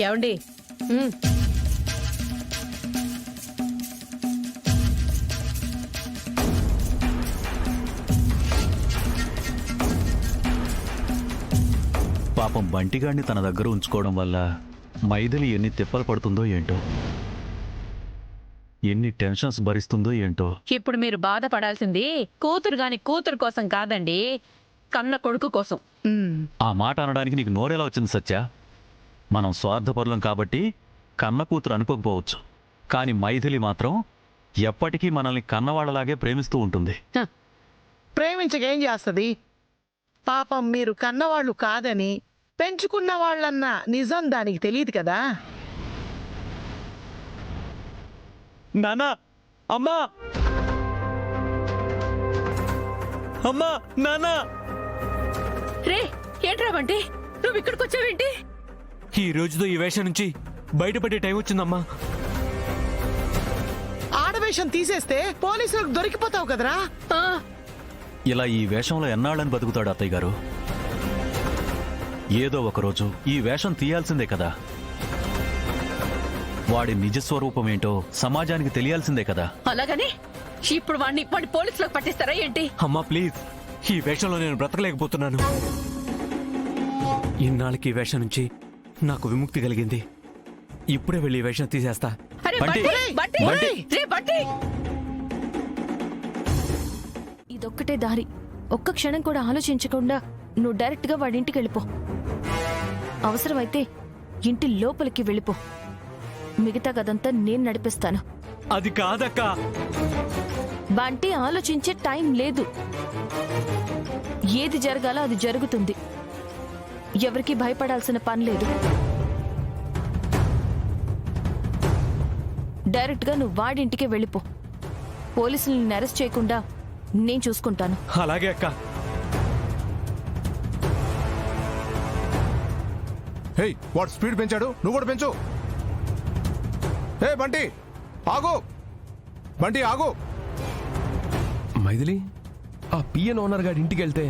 ఏమండి పాపం బంటిగాడిని తన దగ్గర ఉంచుకోవడం వల్ల మైథిలి ఎన్ని తిప్పలు పడుతుందో ఏంటో, ఎన్ని టెన్షన్స్ భరిస్తుందో ఏంటో. ఇప్పుడు మీరు బాధపడాల్సింది కూతురు కోసం కాదండి, కన్న కొడుకు కోసం. ఆ మాట అనడానికి నీకు నోరెలా వచ్చింది సత్య? మనం స్వార్థపరులం కాబట్టి కన్న కూతురు అనుకోకపోవచ్చు, కానీ మైథిలి మాత్రం ఎప్పటికీ మనల్ని కన్నవాళ్ళలాగే ప్రేమిస్తూ ఉంటుంది. ప్రేమించకేం చేస్తుంది? పాపం మీరు కన్నవాళ్ళు కాదని పెంచుకున్న వాళ్ళన్న నిజం దానికి తెలియదు కదా. నానా, అమ్మా, అమ్మా, నానా. రే ఏంట్రా బంటి, నువ్వు ఇక్కడికి వచ్చావేంటి? ఈ రోజుతో ఈ వేషం నుంచి బయటపడే టైం వచ్చిందమ్మా. ఆడవేషం తీసేస్తే పోలీసులకు దొరికిపోతావు కదరా. ఇలా ఈ వేషంలో ఎన్నాళ్ళని బతుకుతాడు అత్తయ్య గారు? ఏదో ఒకరోజు ఈ వేషం తీయాల్సిందే కదా. వాడి నిజస్వరూపం ఏంటో సమాజానికి తెలియాల్సిందే కదా. అలాగని ఇప్పుడు వాడిని పోలీసులకు పట్టిస్తారా ఏంటి? అమ్మా ప్లీజ్, ఈ వేషంలో నేను బ్రతకలేకపోతున్నాను. ఇన్నాళ్ళకి ఈ వేషం నుంచి నాకు విముక్తి కలిగింది. ఇప్పుడే వెళ్ళి ఈ వేషం తీసేస్తా. అరే బంటి, బంటి, బంటి. రే బంటి. ఇదొక్కటే దారి. ఒక్క క్షణం కూడా ఆలోచించకుండా నువ్వు డైరెక్ట్ గా వాడింటికి వెళ్ళిపో. అవసరమైతే ఇంటి లోపలికి వెళ్ళిపో. మిగతా గదంతా నేను నడిపిస్తాను. అది కాదక్కా. బంటి ఆలోచించే టైం లేదు. ఏది జరగాలో అది జరుగుతుంది. ఎవరికి భయపడాల్సిన పని లేదు. డైరెక్ట్ గా నువ్వు వాడింటికే వెళ్ళిపో. పోలీసులను అరెస్ట్ చేయకుండా నేను చూసుకుంటాను. అలాగే అక్క. హే, వాడు స్పీడ్ పెంచాడు, నువ్వు కూడా పెంచు. హే బంటి ఆగు, బంటి ఆగు. మైథిలి, ఆ పిఎన్ ఓనర్ గారి ఇంటికి వెళ్తే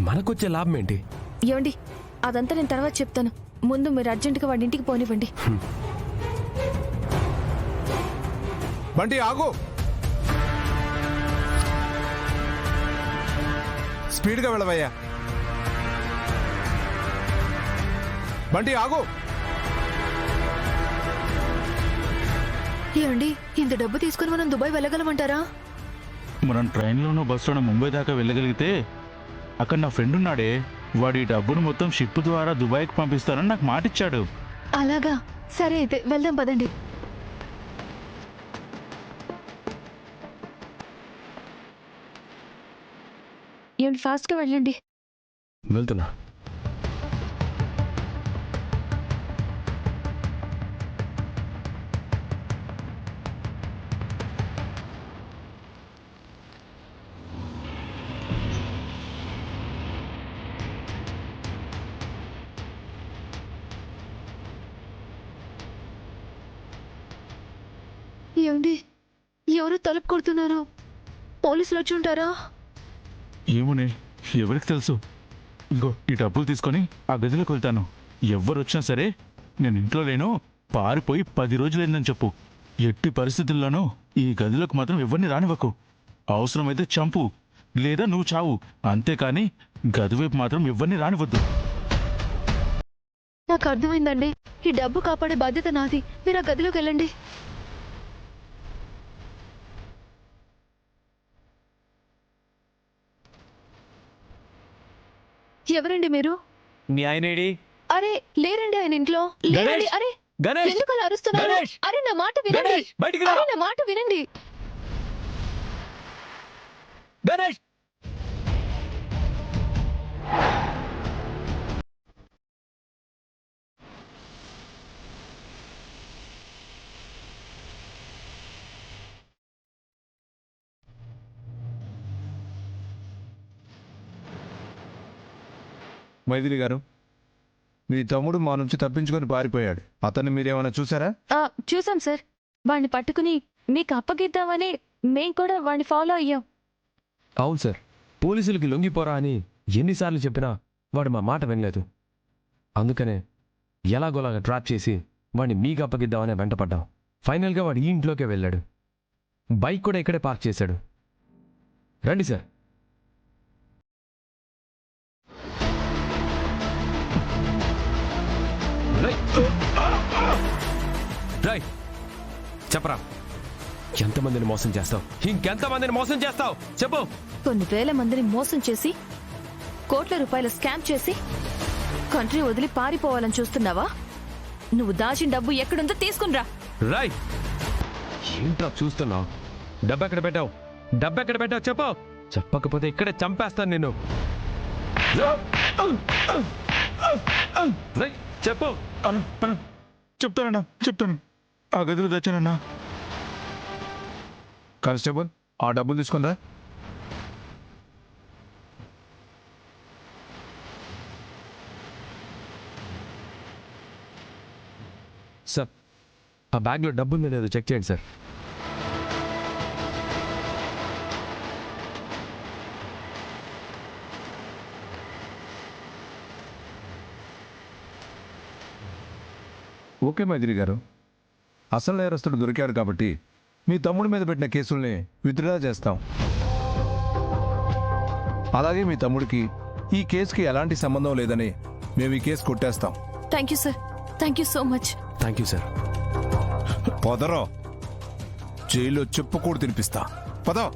మనకొచ్చే లాభం ఏంటి? ఏమండి, అదంతా నేను తర్వాత చెప్తాను. ముందు మీరు అర్జెంటుగా వాడి ఇంటికి పోనివ్వండి. బంటి ఆగు, స్పీడ్గా వెళ్ళవయ్యా. బంటి ఆగు. ఏమండి, ఇంత డబ్బు తీసుకుని మనం దుబాయ్ వెళ్ళగలమంటారా? మనం ట్రైన్లోనో బస్సులోనో ముంబై దాకా వెళ్ళగలిగితే అక్కడ నా ఫ్రెండ్ ఉన్నాడే, వాడి డబ్బును మొత్తం షిప్ ద్వారా దుబాయ్కి పంపిస్తానని నాకు మాట ఇచ్చాడు. అలాగా, సరే అయితే వెళ్దాం పదండి. ఏమండి, ఫాస్ట్గా వెళ్ళండి. వెళ్తున్నా. ఏమండి, ఎవరు తలుపు కొడుతున్నారు? పోలీసులు వచ్చి ఉంటారా? ఏమోనే, ఎవరికి తెలుసు. ఇంకో ఈ డబ్బులు తీసుకొని ఆ గదిలోకి వెళ్తాను. ఎవరు వచ్చినా సరే నేను ఇంట్లో లేను, పారిపోయి 10 రోజులైందని చెప్పు. ఎట్టి పరిస్థితుల్లోనూ ఈ గదిలోకి మాత్రం ఎవరిని రానివ్వకు. అవసరమైతే చంపు, లేదా నువ్వు చావు. అంతేకాని గదివైపు మాత్రం ఎవరిని రానివ్వద్దు. నాకు అర్థమైందండి. ఈ డబ్బు కాపాడే బాధ్యత నాది. మీరు ఆ గదిలోకి వెళ్ళండి. ఎవరండి మీరు? మీ ఆయనేడి? అరే లేరండి, ఆయన ఇంట్లో లేరండి. అరే గణేష్, ఎందుకు అలా అరుస్తున్నారు? గణేష్! అరే నా మాట వినండి. గణేష్, బయటికి రా. అరే నా మాట వినండి. గణేష్! మైథిలి గారు, మీ తమ్ముడు మా నుంచి తప్పించుకొని పారిపోయాడు. అతన్ని మీరేమైనా చూసారా? చూసాం సార్. వాడిని పట్టుకుని మీకు అప్పగిద్దామని మేం కూడా వాడిని ఫాలో అయ్యాం. అవును సార్, పోలీసులకి లొంగిపోరా అని ఎన్నిసార్లు చెప్పినా వాడు మా మాట వినలేదు. అందుకనే ఎలాగోలాగా ట్రాప్ చేసి వాడిని మీకు అప్పగిద్దామని వెంటపడ్డాం. ఫైనల్గా వాడు ఈ ఇంట్లోకే వెళ్ళాడు. బైక్ కూడా ఇక్కడే పార్క్ చేశాడు. రండి సార్. రై చెప్పరా, ఎంతమందిని మోసం చేస్తావు? ఇంకెంతమందిని మోసం చేస్తావు చెప్పు. కొన్ని వేల మందిని మోసం చేసి కోట్ల రూపాయల స్కామ్ చేసి కంట్రీ వదిలి పారిపోవాలని చూస్తున్నావా? నువ్వు దాచిన డబ్బు ఎక్కడుందో తీసుకునిరా. రై ఏంట్రా చూస్తున్నావు? డబ్బు ఎక్కడ పెట్టావు? డబ్బు ఎక్కడ పెట్టావు చెప్పు. చెప్పకపోతే ఇక్కడే చంపేస్తాను నిన్ను. రై చెప్పు. చెప్తాను ఆ గదిలో తెచ్చానన్నా. కానిస్టేబుల్, ఆ డబ్బులు తీసుకుందా? సార్, ఆ బ్యాగ్లో డబ్బు ఉందో లేదో చెక్ చేయండి సార్. ఓకే మైత్రి గారు, అసలు నేరస్తుడు దొరికాడు కాబట్టి మీ తమ్ముడి మీద పెట్టిన కేసుల్ని విత్డ్రా చేస్తాం. అలాగే మీ తమ్ముడికి ఈ కేసుకి ఎలాంటి సంబంధం లేదని మేము ఈ కేసు కొట్టేస్తాం. Thank you sir. Thank you so much. Thank you sir. పొదరో జైల్లో చెప్పుకూడు తినిపిస్తా. పదో.